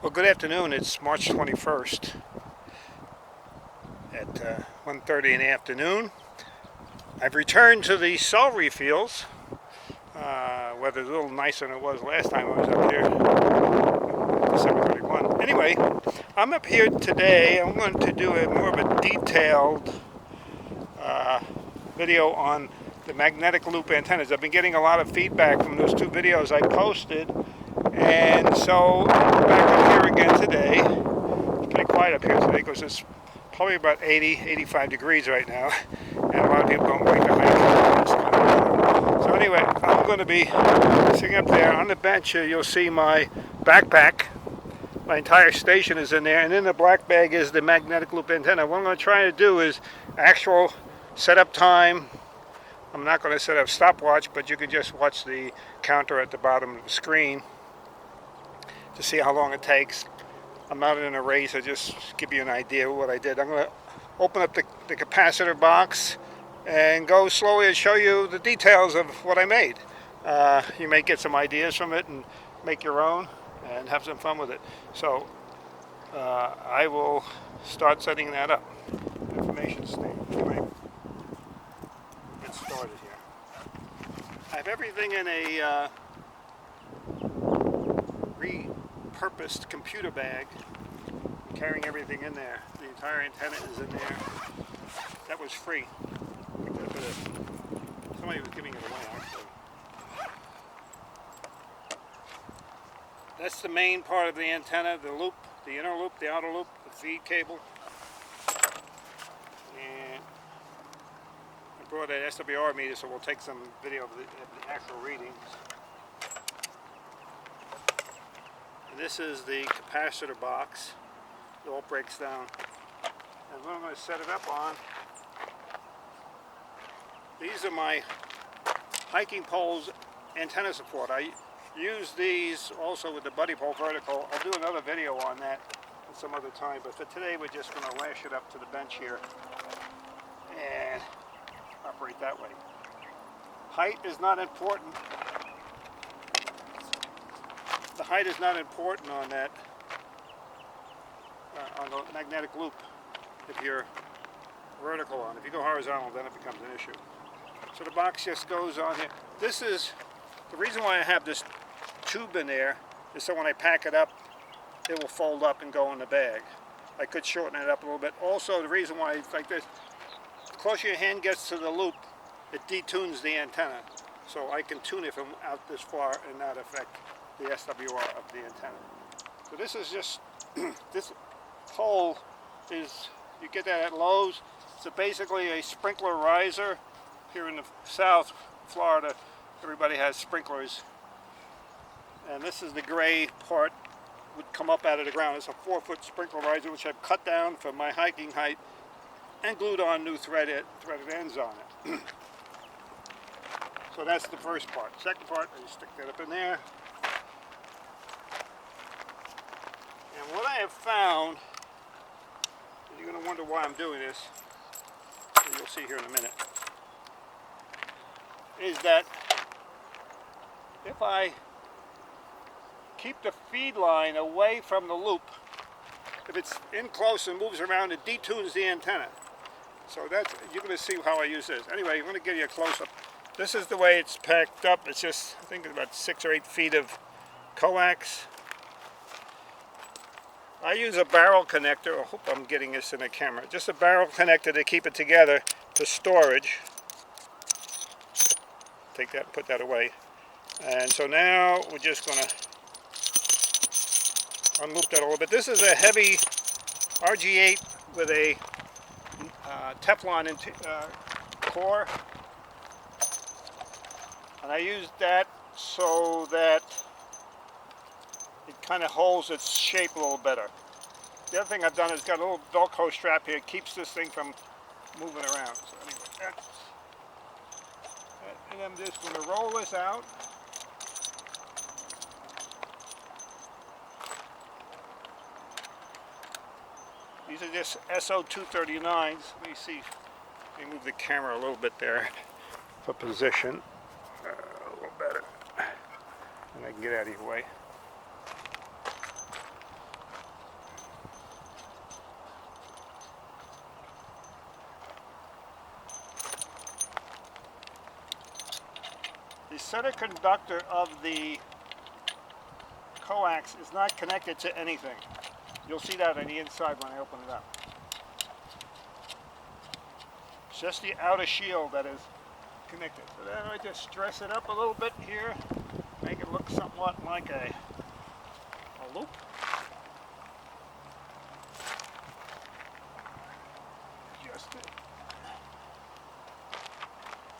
Well, good afternoon. It's March 21st at 1:30 in the afternoon. I've returned to the celery fields. Weather's a little nicer than it was last time I was up here, December 31. Anyway, I'm up here today. I'm going to do more of a detailed uh, video on the magnetic loop antennas. I've been getting a lot of feedback from those two videos I posted, and so I'm back up here again today. It's pretty quiet up here today because it's probably about 80, 85 degrees right now, and a lot of people don't like to hike. So anyway, I'm going to be sitting up there on the bench here. You'll see my backpack. My entire station is in there, and in the black bag is the magnetic loop antenna. What I'm going to try to do is actual setup time. I'm not going to set up stopwatch, but you can just watch the counter at the bottom of the screen to see how long it takes. I'm not in a race, I just give you an idea of what I did. I'm going to open up the capacitor box and go slowly and show you the details of what I made. You may get some ideas from it and make your own and have some fun with it. So I will start setting that up. Information statement. Anyway, get started here. I have everything in a repurposed computer bag. I'm carrying everything in there. The entire antenna is in there. That was free. Somebody was giving it away, actually. That's the main part of the antenna, the loop, the inner loop, the outer loop, the feed cable. And I brought an SWR meter, so we'll take some video of the actual readings. And this is the capacitor box. It all breaks down. And what I'm going to set it up on, these are my hiking poles antenna support. I use these also with the buddy pole vertical. I'll do another video on that at some other time, but for today we're just going to lash it up to the bench here and operate that way. Height is not important. The height is not important on that, on the magnetic loop if you're vertical on. If you go horizontal, then it becomes an issue. So the box just goes on here. This is the reason why I have this tube in there, is so when I pack it up, it will fold up and go in the bag. I could shorten it up a little bit. Also, the reason why it's like this, the closer your hand gets to the loop, it detunes the antenna. So I can tune it from out this far and not affect the SWR of the antenna. So this is just, this pole is, you get that at Lowe's. It's basically a sprinkler riser. Here in the South Florida, everybody has sprinklers. And this is the gray part, would come up out of the ground. It's a 4-foot sprinkler riser, which I've cut down from my hiking height and glued on new threaded ends on it. So that's the first part. Second part, I stick that up in there. And what I have found, and you're going to wonder why I'm doing this, and you'll see here in a minute, is that if I keep the feed line away from the loop, if it's in close and moves around, it detunes the antenna. So that's, you're going to see how I use this. Anyway, I'm going to give you a close-up. This is the way it's packed up. It's just, I think it's about 6 or 8 feet of coax. I use a barrel connector. I hope I'm getting this in the camera. Just a barrel connector to keep it together for storage. Take that and put that away. And so now we're just going to unloop that a little bit. This is a heavy RG8 with a Teflon core. And I used that so that it kind of holds its shape a little better. The other thing I've done is got a little Velcro strap here. It keeps this thing from moving around. So anyway, that's, and I'm just going to roll this out. These are just SO239s. Let me see. Let me move the camera a little bit there for position. A little better. And I can get out of your way. the center conductor of the coax is not connected to anything. You'll see that on the inside when I open it up. It's just the outer shield that is connected. So then I just dress it up a little bit here, make it look somewhat like a loop. Just it.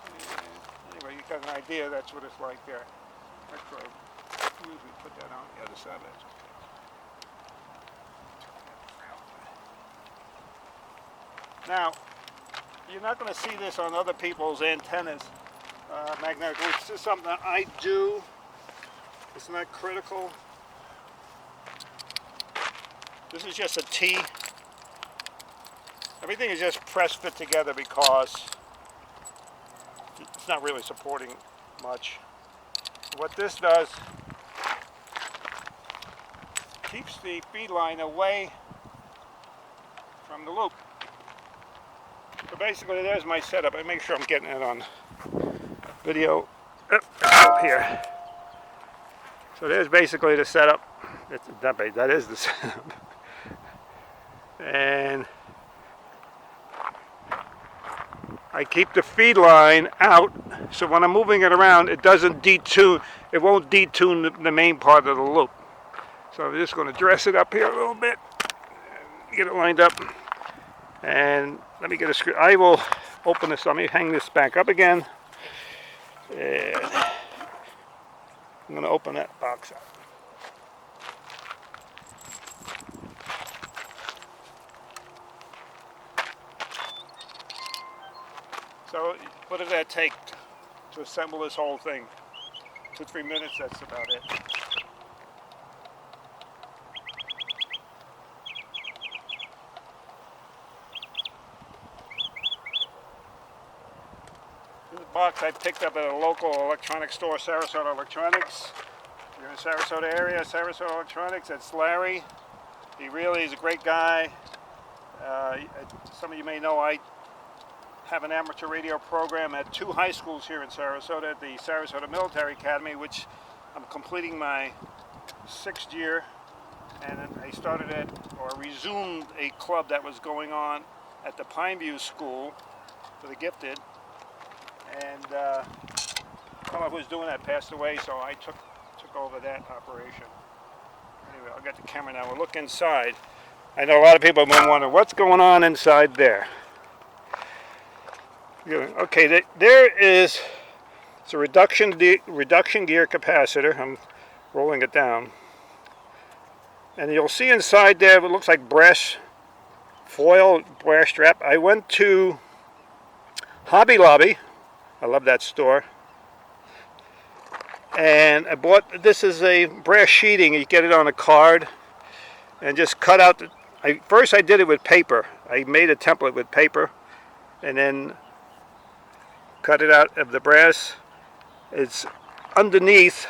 And anyway, you got an idea. That's what it's like there. Actually, I usually put that on the other side. That's okay. Now, you're not going to see this on other people's antennas, magnetic loops. This is something that I do. It's not critical. This is just a T. Everything is just press fit together because it's not really supporting much. What this does, keeps the feed line away from the loop. So basically, there's my setup. I make sure I'm getting it on video up here. So there's basically the setup. That is the setup. And I keep the feed line out, so when I'm moving it around, it doesn't detune. It won't detune the main part of the loop. So I'm just going to dress it up here a little bit, get it lined up, and let me get a screw. I will open this. Let me hang this back up again, and I'm going to open that box up. So what did that take to assemble this whole thing? 2-3 minutes, that's about it. This box I picked up at a local electronics store, Sarasota Electronics. If you're in the Sarasota area, Sarasota Electronics, that's Larry. He really is a great guy. Some of you may know I have an amateur radio program at 2 high schools here in Sarasota, at the Sarasota Military Academy, which I'm completing my 6th year, and I started resumed a club that was going on at the Pineview School for the gifted, and the fellow who was doing that passed away, so I took over that operation. Anyway, I'll get the camera now. We'll look inside. I know a lot of people have been wondering what's going on inside there. Okay, there is, it's a reduction gear capacitor. I'm rolling it down. And you'll see inside there, it looks like brass foil, brass strap. I went to Hobby Lobby. I love that store. And I bought, this is a brass sheeting. You get it on a card and just cut out first I did it with paper. I made a template with paper and then cut it out of the brass. It's underneath.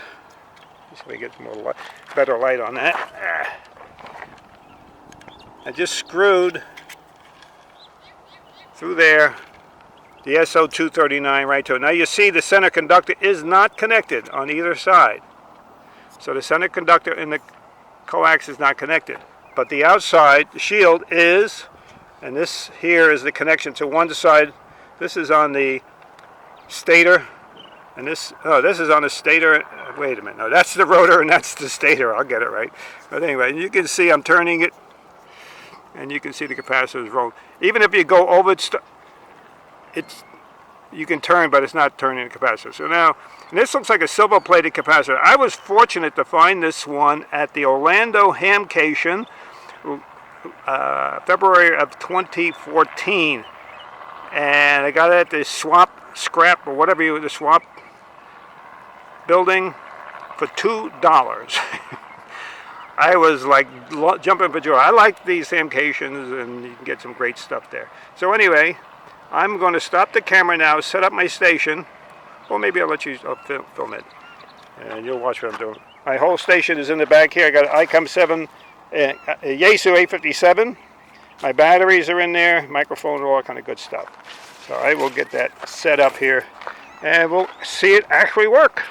Let me get more light, better light on that. I just screwed through there the SO239 right to it. Now you see the center conductor is not connected on either side. So the center conductor in the coax is not connected. But the outside, the shield is, and this here is the connection to one side. This is on the stator, and this is on the stator. Wait a minute, no, that's the rotor and that's the stator. I'll get it right. But anyway, you can see I'm turning it, and you can see the capacitor is rolling. Even if you go over it, you can turn, but it's not turning the capacitor. So now, and this looks like a silver-plated capacitor. I was fortunate to find this one at the Orlando Hamcation, February of 2014, and I got it at the scrap or whatever the swap building for $2. I was like jumping for joy. I like these Hamcations, and you can get some great stuff there. So anyway, I'm going to stop the camera now, set up my station, or maybe I'll let you film it, and you'll watch what I'm doing. My whole station is in the back here. I got an ICOM 7, Yaesu 857. My batteries are in there, microphone, all that kind of good stuff. So I will get that set up here, and we'll see it actually work.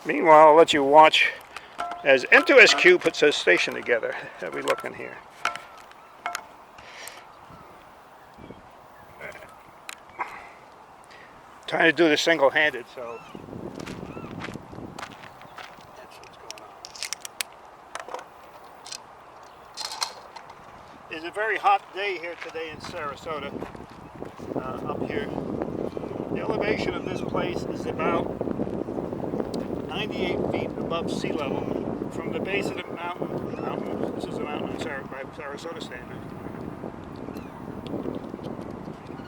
Meanwhile, I'll let you watch as N2SQ puts a station together. Have we look in here? Trying to do this single-handed, so that's what's going on. It's a very hot day here today in Sarasota. Up here, the elevation of this place is about 98 feet above sea level from the base of the mountain. This is a mountain in by Sarasota standard.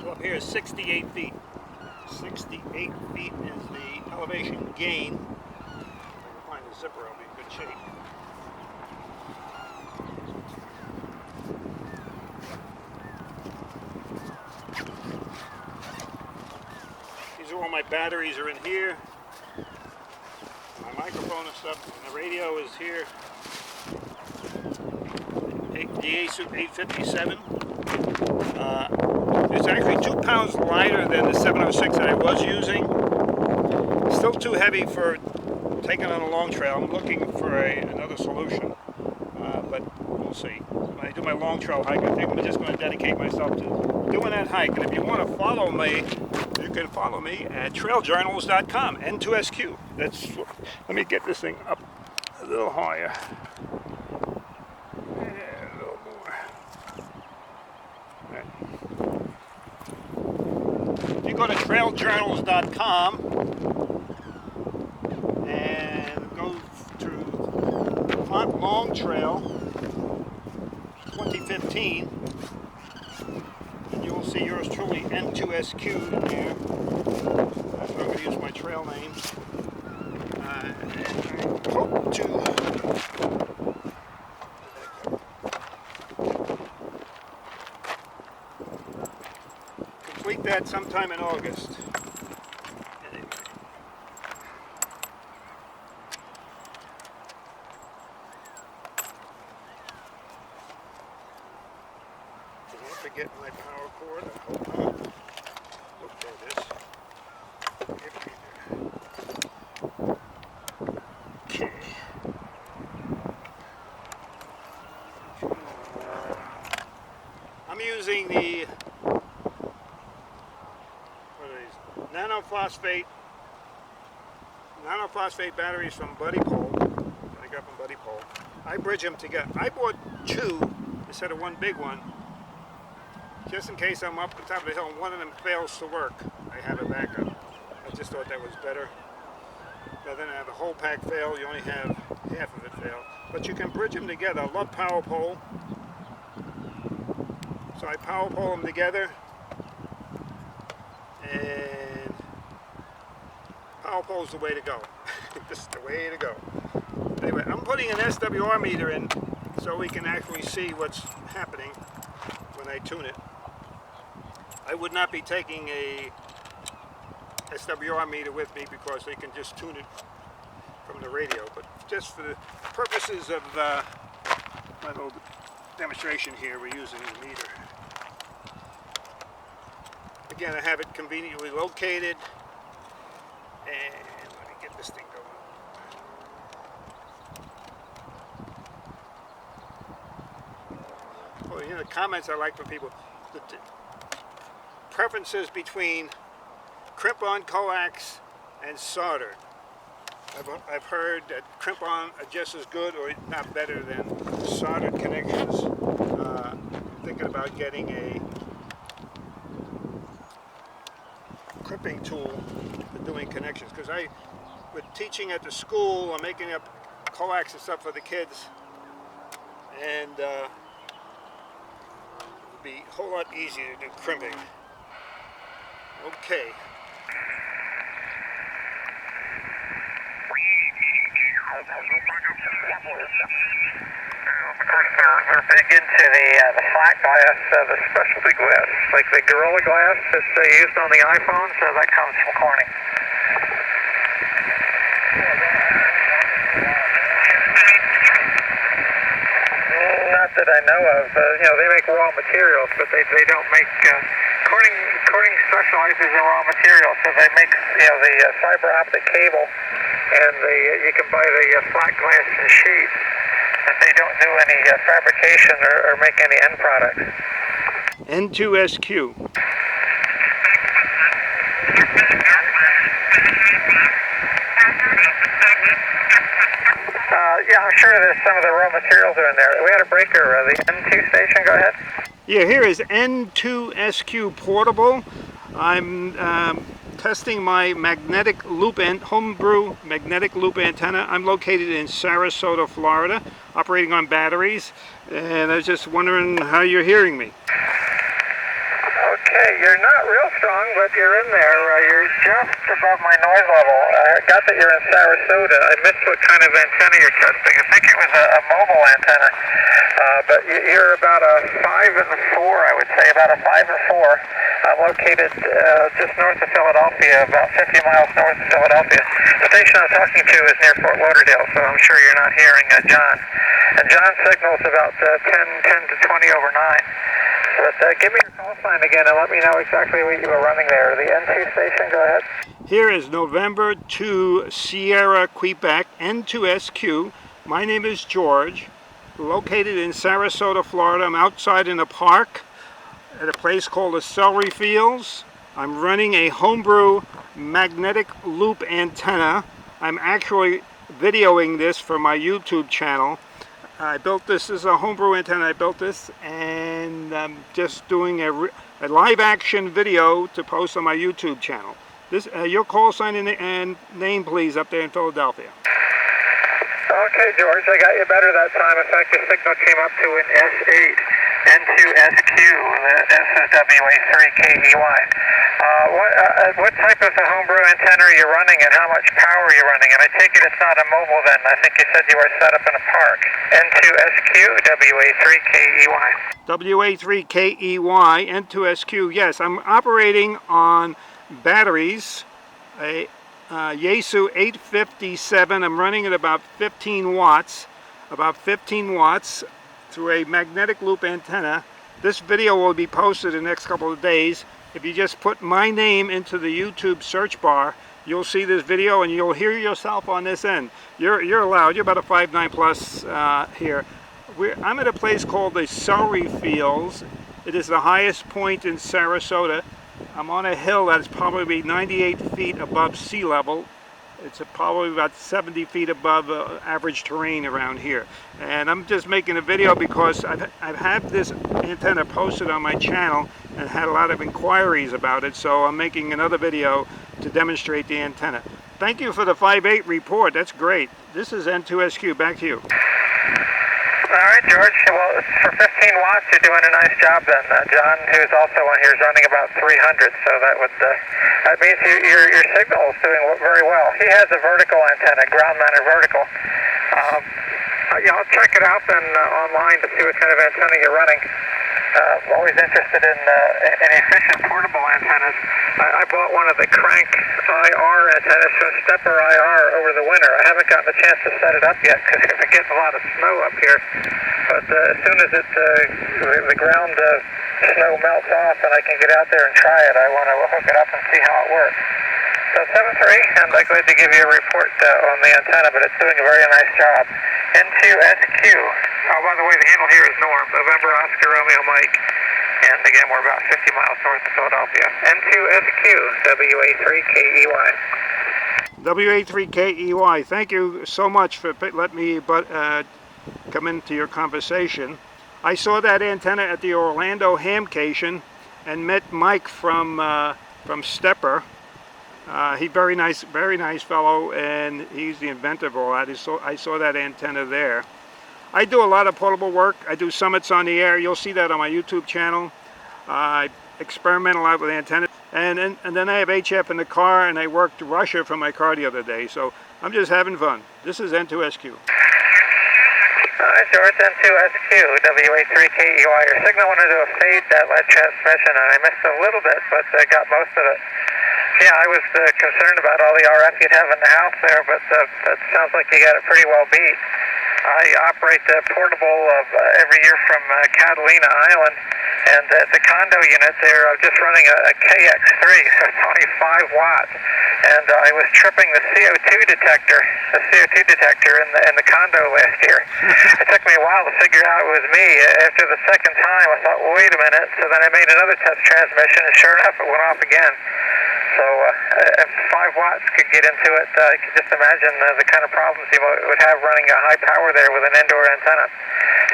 So up here is 68 feet. 68 feet is the elevation gain. If I can find the zipper, I'll be in good shape. These are all my batteries are in here. My microphone and stuff, and the radio is here. The ASUP 857. It's actually 2 pounds lighter than the 706 that I was using. Still too heavy for taking on a long trail. I'm looking for another solution, but we'll see. When I do my long trail hike, I think I'm just going to dedicate myself to doing that hike. And if you want to follow me, you can follow me at trailjournals.com, N2SQ. Let me get this thing up a little higher. Yeah, a little more. Right. If you go to trailjournals.com and go to Font Long Trail 2015, and you will see yours truly N2SQ in there. That's what I'm going to use my trail name. And I hope to complete that sometime in August. Anyway. Did I forget my power cord? I hope not. Look, there it is. Okay. I'm using the nanophosphate batteries from Buddy Pole. That I got from Buddy Pole. I bridge them together. I bought 2 instead of one big one, just in case I'm up on top of the hill and one of them fails to work. I have a backup. I just thought that was better. Rather than have a whole pack fail, you only have half of it fail. But you can bridge them together. I love power pole. So I power pole them together. And power pole is the way to go. This is the way to go. Anyway, I'm putting an SWR meter in so we can actually see what's happening when I tune it. I would not be taking a SWR meter with me because they can just tune it from the radio, but just for the purposes of my little demonstration here, we're using the meter. Again, I have it conveniently located, and let me get this thing going. Well, you know, the comments I like from people, the preferences between crimp-on coax and solder. I've heard that crimp-on are just as good or not better than soldered connections. Thinking about getting a crimping tool for doing connections, because with teaching at the school, I'm making up coax and stuff for the kids, and it would be a whole lot easier to do crimping. Okay. Of course, they're big into the flat glass, the specialty glass, like the Gorilla Glass that's used on the iPhone, so that comes from Corning. Not that I know of. You know, they make raw materials, but they don't make. Corning Corning specializes in raw materials, so they make the fiber optic cable, and you can buy the flat glass sheet. But they don't do any fabrication or make any end products. N2SQ. Yeah, I'm sure that some of the raw materials are in there. We had a breaker, the N2 station, go ahead. Yeah, here is N2SQ portable. I'm testing my magnetic loop homebrew magnetic loop antenna. I'm located in Sarasota, Florida, operating on batteries, and I was just wondering how you're hearing me. Okay, you're not real strong, but you're in there. You're just above my noise level. I got that you're in Sarasota. I missed what kind of antenna you're testing. I think it was a mobile antenna, but you're about a 5 and a 4, I would say, about a 5 or 4. I'm located just north of Philadelphia, about 50 miles north of Philadelphia. The station I'm talking to is near Fort Lauderdale, so I'm sure you're not hearing John. And John's signal's about 10 to 20 over 9. But give me your call sign again and let me know exactly what you were running there. The N2 station, go ahead. Here is November 2 Sierra, Quebec, N2SQ. My name is George, located in Sarasota, Florida. I'm outside in a park at a place called the Celery Fields. I'm running a homebrew magnetic loop antenna. I'm actually videoing this for my YouTube channel. I built this as a homebrew antenna. I built this, and I'm just doing a live action video to post on my YouTube channel. This your call sign and name, please, up there in Philadelphia. Okay, George, I got you better that time. In fact, the signal came up to an S8, N2SQ, this is WA3KEY. What type of a homebrew antenna are you running, and how much power are you running? And I take it it's not a mobile then. I think you said you were set up in a park. N2SQ, WA3KEY. WA3KEY, N2SQ, yes. I'm operating on batteries, a Yaesu 857. I'm running at about 15 watts, through a magnetic loop antenna. This video will be posted in the next couple of days. If you just put my name into the YouTube search bar, you'll see this video and you'll hear yourself on this end. You're allowed. You're about a 5'9" plus here. I'm at a place called the Celery Fields. It is the highest point in Sarasota. I'm on a hill that's probably 98 feet above sea level. It's probably about 70 feet above average terrain around here. And I'm just making a video because I've had this antenna posted on my channel and had a lot of inquiries about it, so I'm making another video to demonstrate the antenna. Thank you for the 5.8 report. That's great. This is N2SQ. Back to you. All right, George. Well, for 15 watts, you're doing a nice job then. John, who's also on here, is running about 300, so that means your signal is doing very well. He has a vertical antenna, ground-mounted vertical. I'll check it out then online to see what kind of antenna you're running. Always interested in efficient portable antennas. I bought one of the crank IR antennas from Stepper IR over the winter. I haven't gotten a chance to set it up yet because we're getting a lot of snow up here. But as soon as the ground snow melts off and I can get out there and try it, I want to hook it up and see how it works. So 7-3, and I'm glad to give you a report on the antenna, but it's doing a very nice job. N2SQ. Oh, by the way, the handle here is Norm, November Oscar Romeo Mike. And again, we're about 50 miles north of Philadelphia. N2SQ, WA3KEY. WA3KEY. Thank you so much for letting me come into your conversation. I saw that antenna at the Orlando Hamcation and met Mike from Stepper. He's very nice fellow, and he's the inventor of all that. I saw that antenna there. I do a lot of portable work. I do summits on the air. You'll see that on my YouTube channel. I experiment a lot with antennas. And then I have HF in the car, and I worked Russia from my car the other day. So I'm just having fun. This is N2SQ. Hi, George, N2SQ, WA3KEY. Your signal went into a fade lead transmission, and I missed a little bit, but I got most of it. Yeah, I was concerned about all the RF you'd have in the house there, but that sounds like you got it pretty well beat. I operate the portable every year from Catalina Island, And the condo unit there, I was just running a KX3, so it's only 5 watts. And I was tripping the CO2 detector in the condo last year. It took me a while to figure out it was me. After the second time, I thought, wait a minute. So then I made another test transmission, and sure enough, it went off again. So if 5 watts could get into it, you can just imagine the kind of problems you would have running a high power there with an indoor antenna.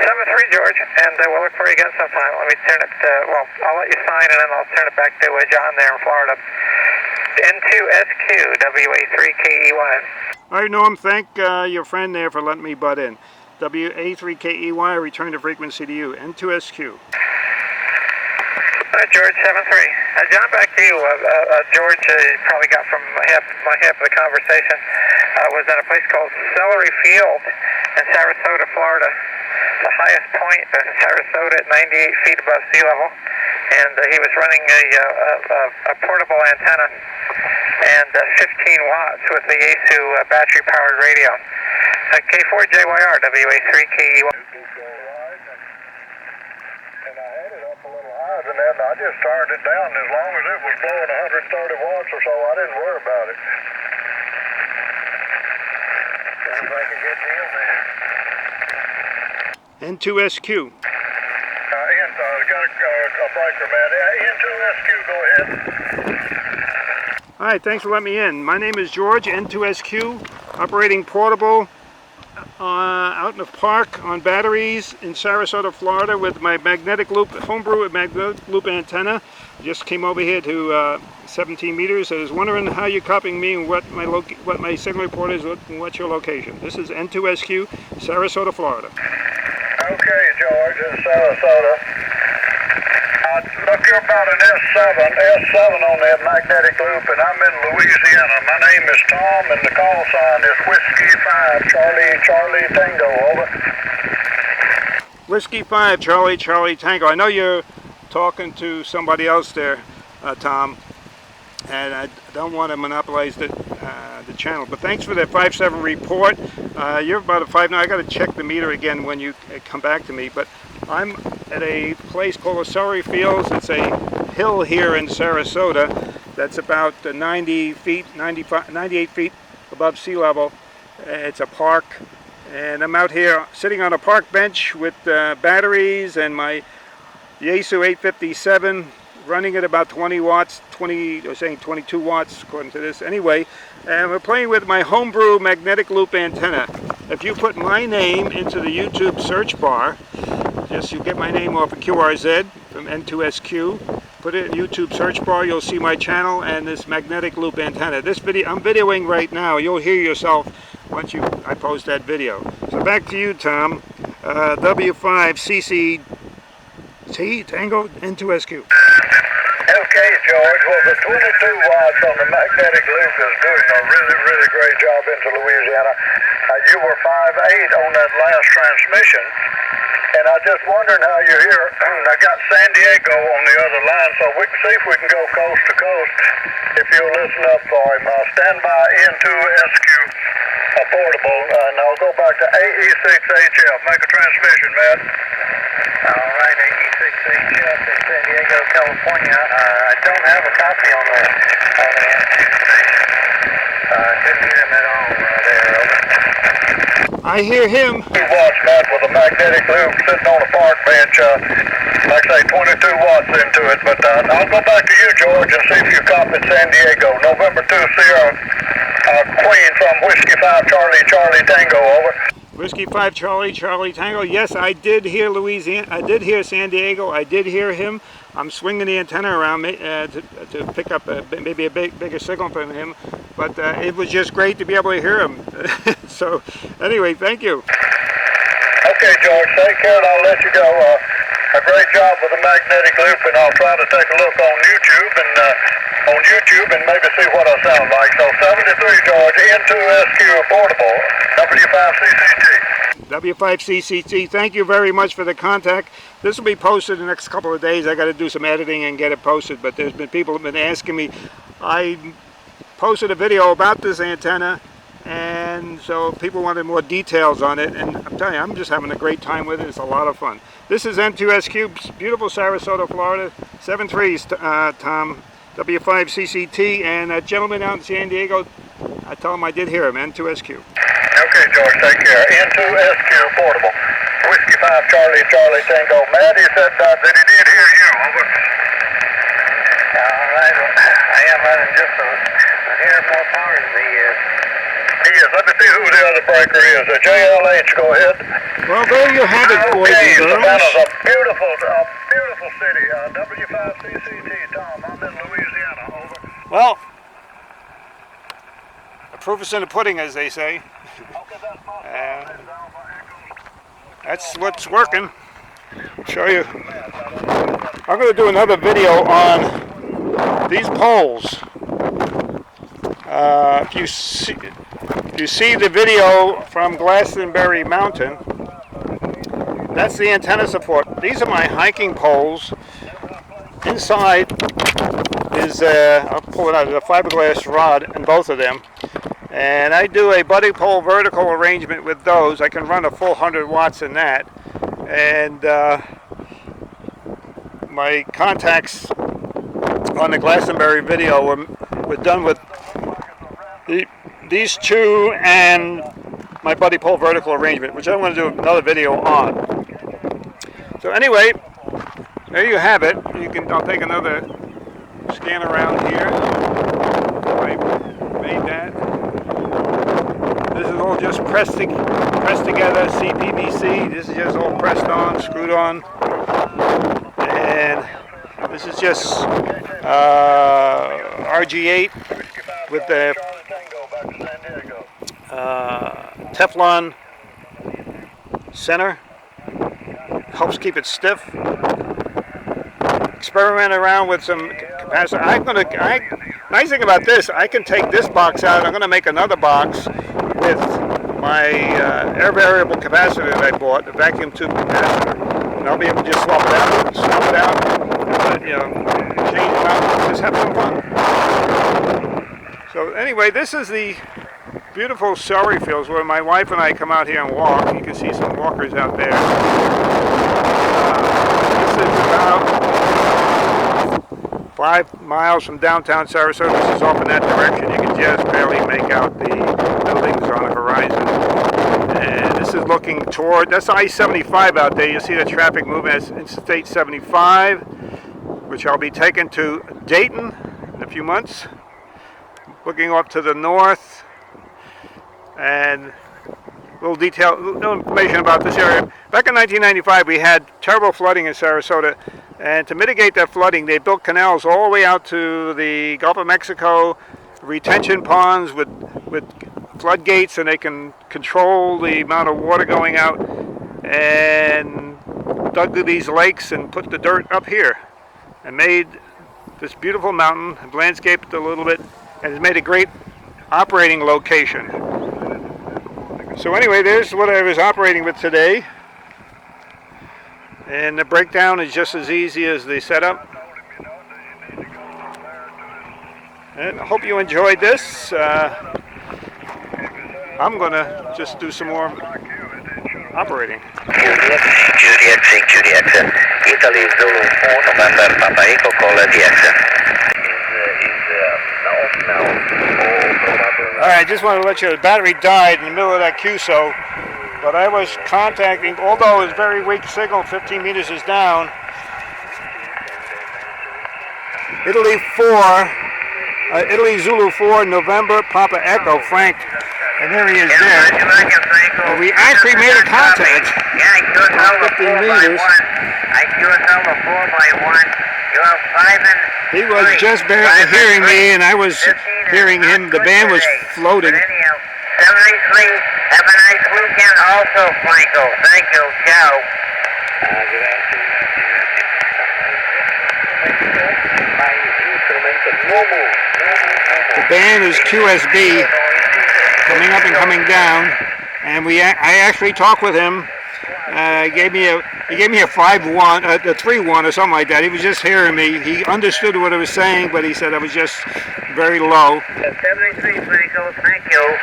7-3, George, and we'll look for you again sometime. Let me turn it, well, I'll let you sign, and then I'll turn it back to John there in Florida. N2SQ, WA3KEY. All right, Norm, thank your friend there for letting me butt in. WA3KEY, return to frequency to you. N2SQ. George, 7-3. John, back to you. George, you probably got from my half of the conversation, was at a place called Celery Field in Sarasota, Florida. The highest point in Sarasota at 98 feet above sea level. And he was running a portable antenna and 15 watts with the Yaesu battery-powered radio. K4JYR, WA3KEY. And then I just turned it down. As long as it was blowing 130 watts or so, I didn't worry about it. Sounds like a good deal, man. N2SQ. Got a breaker, man. N2SQ, go ahead. All right, thanks for letting me in. My name is George, N2SQ, operating portable out in the park on batteries in Sarasota, Florida, with my magnetic loop, homebrew magnetic loop antenna. Just came over here to 17 meters. I was wondering how you're copying me and what my signal report is and what's your location. This is N2SQ, Sarasota, Florida. Okay, George, in Sarasota. Look, you're about an S7 on that magnetic loop, and I'm in Louisiana. My name is Tom, and the call sign is Whiskey 5, Charlie Tango, over. Whiskey 5, Charlie Tango. I know you're talking to somebody else there, Tom, and I don't want to monopolize the channel, but thanks for that 5.7 report. You're about a 5.9. I got to check the meter again when you come back to me, but I'm at a place called Celery Fields. It's a hill here in Sarasota that's about 98 feet above sea level. It's a park, and I'm out here sitting on a park bench with batteries and my Yaesu 857 running at about 20 watts, 22 watts according to this. Anyway, and we're playing with my homebrew magnetic loop antenna. If you put my name into the YouTube search bar, you get my name off of QRZ from N2SQ. Put it in YouTube search bar, you'll see my channel and this magnetic loop antenna. This video I'm videoing right now. You'll hear yourself once I post that video. So back to you, Tom. W5CC Tango N2SQ. Okay, George. Well, the 22 watts on the magnetic loop is doing a really great job into Louisiana. You were 5.8 on that last transmission. And I just wondering how you're here. I got San Diego on the other line, so we can see if we can go coast to coast. If you'll listen up for him. Stand by N2SQ portable, and I'll go back to AE6HF. Make a transmission, man. All right, AE6HF in San Diego, California. I don't have a copy on the N2 station. Couldn't hear him at all there, over. I hear him. 2 watts, man, with a magnetic loop sitting on a park bench. Like I say, 22 watts into it. But I'll go back to you, George, and see if you copied San Diego. November 2, Sierra Queen from Whiskey 5, Charlie Tango, over. Whiskey 5, Charlie Tango. Yes, I did hear Louisiana. I did hear San Diego. I did hear him. I'm swinging the antenna around to pick up maybe a bigger signal from him. But it was just great to be able to hear him. So anyway, thank you. Okay, George, take care, and I'll let you go. A great job with the magnetic loop, and I'll try to take a look on YouTube and maybe see what I sound like. So 73, George, N2SQ portable, W5CCT. W5CCT, thank you very much for the contact. This will be posted in the next couple of days. I got to do some editing and get it posted, but there's been people have been asking me. I posted a video about this antenna, and and so people wanted more details on it, and I'm telling you, I'm just having a great time with it. It's a lot of fun. This is N2SQ, beautiful Sarasota, Florida, 7.3s, Tom, W5CCT, and that gentleman out in San Diego, I tell him I did hear him, N2SQ. Okay, George, take care. N2SQ portable. Whiskey 5 Charlie Charlie Tango. Matt, he said that he did hear you. Over. I am running just a hair more power than he is. He is. Let me see who the other breaker is. JLH, go ahead. Well, there you have it, boys and girls. Savannah's a beautiful city. W5CCT, Tom. I'm in Louisiana. Over. Well, the proof is in the pudding, as they say. That's what's working. I'll show you. I'm going to do another video on these poles. If you see the video from Glastonbury Mountain, that's the antenna support. These are my hiking poles. Inside is, I'll pull it out, a fiberglass rod in both of them. And I do a buddy pole vertical arrangement with those. I can run a full 100 watts in that. And my contacts on the Glastonbury video were done with these two and my buddy pole vertical arrangement, which I want to do another video on. So anyway, there you have it. I'll take another scan around here. I made that. This is all just pressed together, CPVC. This is just all pressed on, screwed on. And this is just RG8 with the Teflon center. Helps keep it stiff. Experiment around with some capacitor. Nice thing about this, I can take this box out. I'm going to make another box with my air variable capacitor that I bought, the vacuum tube capacitor. And I'll be able to just swap it out, change it out, just have some fun. So anyway, this is the beautiful celery fields where my wife and I come out here and walk. You can see some walkers out there. This is about 5 miles from downtown Sarasota. This is off in that direction. You can just barely make out the buildings on the horizon. And this is looking toward, that's I-75 out there. You see the traffic moving as Interstate 75, which I'll be taking to Dayton in a few months. Looking off to the north, and little information about this area. Back in 1995, we had terrible flooding in Sarasota, and to mitigate that flooding, they built canals all the way out to the Gulf of Mexico, retention ponds with floodgates, and they can control the amount of water going out, and dug these lakes and put the dirt up here, and made this beautiful mountain, landscaped it a little bit, and has made a great operating location. So anyway, there's what I was operating with today. And the breakdown is just as easy as the setup. And I hope you enjoyed this. I'm going to just do some more operating. Juliet, Juliet, Italy, Zulu 4, November, Papa Echo, call DX. Alright, I just want to let you know, the battery died in the middle of that QSO, but I was contacting, although it's very weak signal, 15 meters is down, Italy Zulu 4, November, Papa Echo, Frank, and there he is there. And we actually made a contact, 15 meters. He was just barely hearing me, and I was hearing him. The band was floating. 73, have a nice weekend also, Franco. Thank you, ciao. The band is QSB, coming up and coming down, and I actually talked with him, He gave me a 5-1, a 3-1 or something like that. He was just hearing me. He understood what I was saying, but he said I was just very low. 73 Franco, thank you.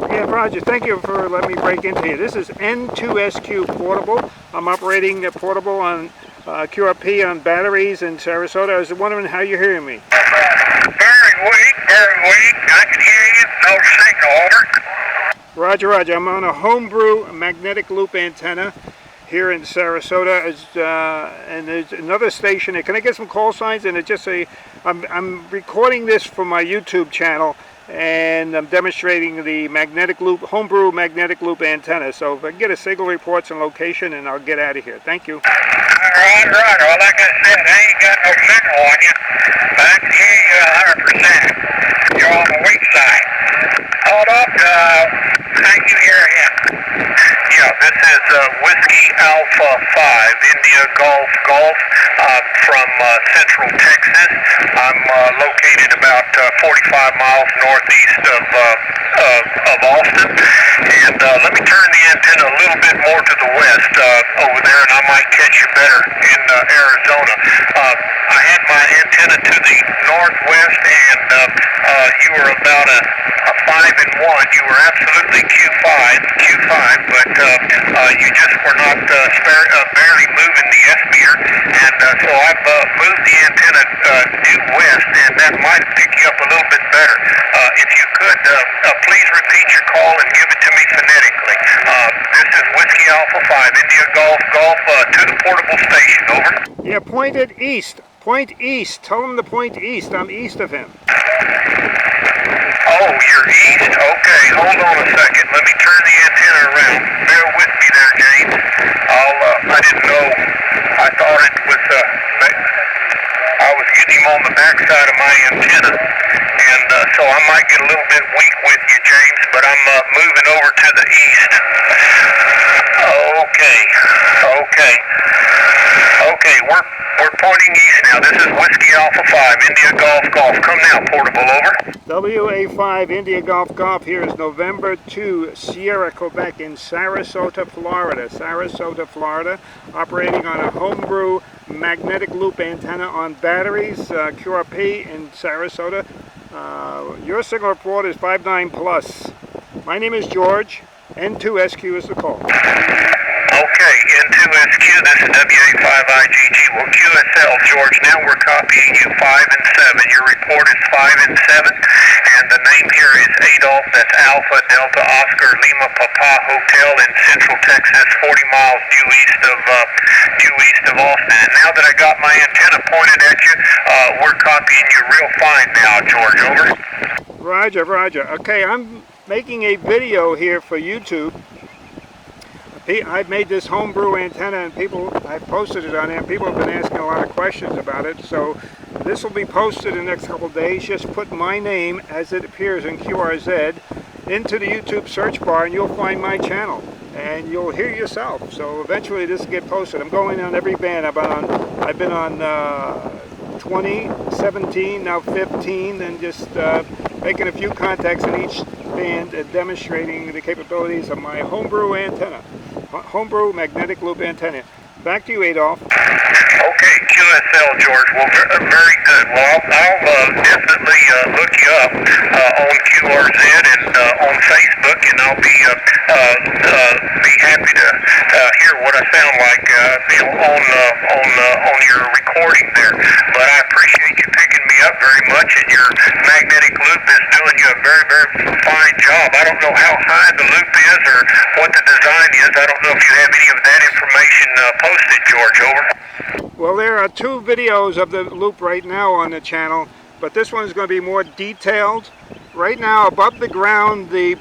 Yeah, Roger, thank you for letting me break into here. This is N2SQ Portable. I'm operating a portable on QRP on batteries in Sarasota. I was wondering how you're hearing me. Very weak, very weak. I can hear you. No signal, over. Roger, Roger. I'm on a homebrew magnetic loop antenna here in Sarasota, and there's another station. Can I get some call signs? And it's just I'm recording this for my YouTube channel, and I'm demonstrating the magnetic loop, homebrew magnetic loop antenna. So if I can get a signal reports and location, and I'll get out of here. Thank you. Right. Well, like I said, I ain't got no signal on you, but I can hear you 100%. You're on the weak side. Hold up. Can you hear him? Yeah, this is Whiskey Alpha 5, India Golf Golf. From Central Texas. I'm located about 45 miles northeast of Austin. And let me turn the antenna a little bit more to the west over there, and I might catch you better in Arizona. I had my antenna to the northwest, and you were about a 5-1. You were absolutely Q5, but you just were not barely moving the S meter, and so I've moved the antenna due west, and that might pick you up a little bit better. If you could, please repeat your call and give it to me phonetically. This is Whiskey Alpha 5, India Golf Golf, to the portable station, over. Yeah, point it east. Point east. Tell him to point east. I'm east of him. Oh, you're east? Okay, hold on a second. Let me turn the antenna around. Bear with me there, James. I didn't know. I thought it was, I was getting him on the backside of my antenna. And so I might get a little bit weak with you, James, but I'm moving over to the east. Okay, we're pointing east now. This is Whiskey Alpha 5, India Golf Golf. Come now, portable, over. WA5 India Golf Golf. Here is November 2 Sierra, Quebec in Sarasota, Florida. Operating on a homebrew magnetic loop antenna on batteries, QRP in Sarasota. Your signal report is 59 plus. My name is George. N2SQ is the call. Okay, N2SQ, this is WA5IGG. Well, QSL, George, now we're copying you 5 and 7. Your report is 5 and 7, and the name here is Adolf. That's Alpha Delta Oscar Lima Papa Hotel in Central Texas, 40 miles due east of Austin. And now that I got my antenna pointed at you, we're copying you real fine now, George, over. Roger. Okay, I'm making a video here for YouTube. I've made this homebrew antenna, and I posted it on there, and people have been asking a lot of questions about it. So this will be posted in the next couple of days. Just put my name as it appears in QRZ into the YouTube search bar, and you'll find my channel, and you'll hear yourself. So eventually this will get posted. I'm going on every band. I've been on 20, 17, now 15, and just making a few contacts in each band and demonstrating the capabilities of my homebrew antenna. Homebrew magnetic loop antenna. Back to you, Adolf. Okay, QSL, George. Well, very good. Well, I'll definitely look you up on QRZ and on Facebook, and I'll be happy to hear what I sound like on your recording there. But I appreciate you picking me up very much, and your magnetic loop is doing you a very, very fine job. I don't know how high the loop is or what the design is. I don't know if you have any of that information posted, George, over. Well, there are 2 videos of the loop right now on the channel, but this one is going to be more detailed. Right now, above the ground, the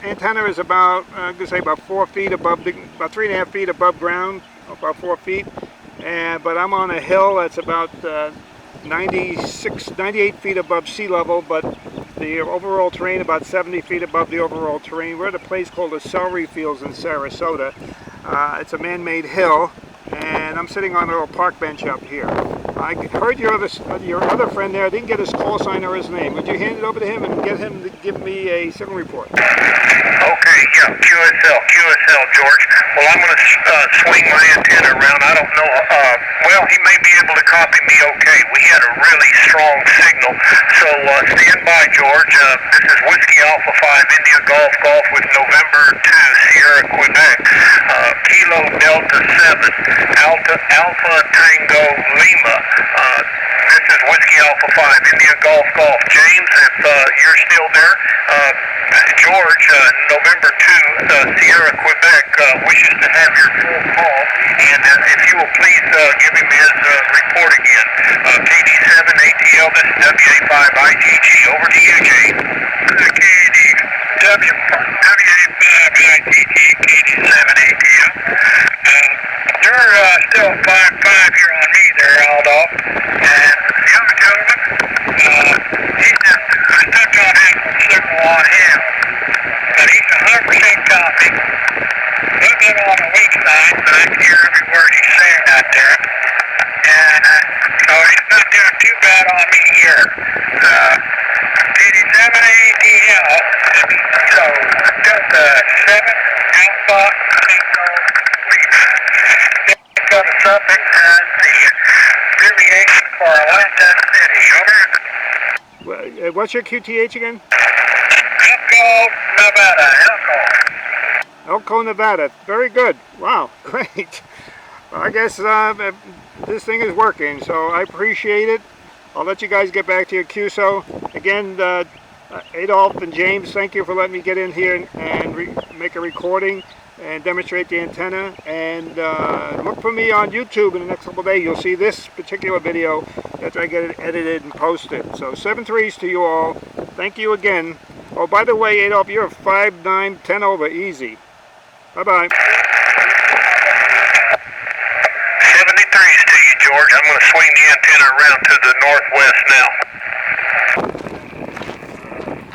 antenna is about, I'm going to say about 4 feet above, about 3.5 feet above ground, about 4 feet. but I'm on a hill that's about 98 feet above sea level, but the overall terrain about 70 feet above the overall terrain. We're at a place called the Celery Fields in Sarasota. It's a man-made hill, and I'm sitting on a little park bench up here. I heard your other friend there didn't get his call sign or his name. Would you hand it over to him and get him to give me a signal report? Okay, yeah, QSL, George. Well, I'm going to swing my antenna around. I don't know. Well, he may be able to copy me okay. We had a really strong signal. So stand by, George. This is Whiskey Alpha 5, India Golf with November 2, Sierra, Quebec. Kilo Delta 7, Alpha Tango Lima. This is Whiskey Alpha 5, India Golf. James, if you're still there, George, November 2, Sierra, Quebec, wishes to have your full call, and if you will please give him his report again. KD7 ATL, this is WA5IGG. Over to you, James. WA5IGG, KD7 ATL. You're still 5-5 here on me there, Aldo. And the young gentleman, he's just, I still don't have a signal on him. But he's 100% copy. A little bit on the weak side, but I can hear every word he's saying out there. And so he's not doing too bad on me here. KD7 ATL, so Delta 7 Alpha Tango Lima. Go to suffix as the abbreviation for Atlanta City. Over. What's your QTH again? Elko, Nevada. Elko, Nevada. Very good. Wow, great. Well, I guess this thing is working, so I appreciate it. I'll let you guys get back to your QSO. Again, Adolph and James, thank you for letting me get in here and make a recording and demonstrate the antenna. And look for me on YouTube in the next couple of days. You'll see this particular video after I get it edited and posted. So 7-3s to you all. Thank you again. Oh, by the way, Adolph, you're 5'9", 10 over, easy. Bye-bye. 73s to you, George. I'm going to swing the antenna around to the northwest now.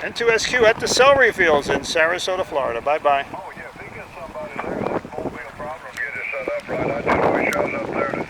N2SQ at the Celery Fields in Sarasota, Florida. Bye-bye. Oh, yeah, if he gets somebody there, that won't be a problem. Get it set up right. I just wish I was up there to